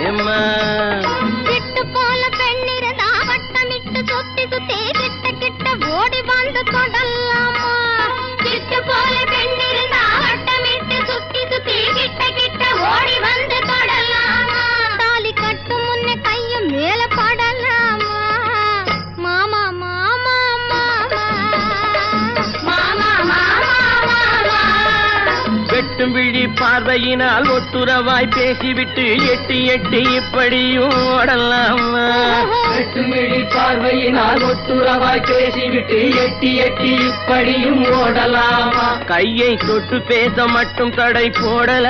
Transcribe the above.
ஏம்மா விட்டு போல பெண்ணிருந்தா வட்டமிட்டு சுத்தி சுத்தி கிட்ட கிட்ட ஓடி வந்து தொடலாமா விட்டு போல பெண்ணிருந்தா வட்டமிட்டு சுத்தி சுத்தி கிட்ட கிட்ட ஓடி வந்து தொடலாமா தாலி கட்டு முன்ன கையும் மேல படலாமா மாமா மாமா மாமா மாமா மாமா வெட்டும் விழி பார்வையினால் ஒட்டுறவாய் பேசிவிட்டு எட்டி எட்டி இப்படியும் ஓடலாமா வெட்டும் விழி பார்வையினால் ஒட்டுறவாய் பேசிவிட்டு எட்டி எட்டி இப்படியும் ஓடலாமா கையை தொட்டு பேச மட்டும் தடை போடல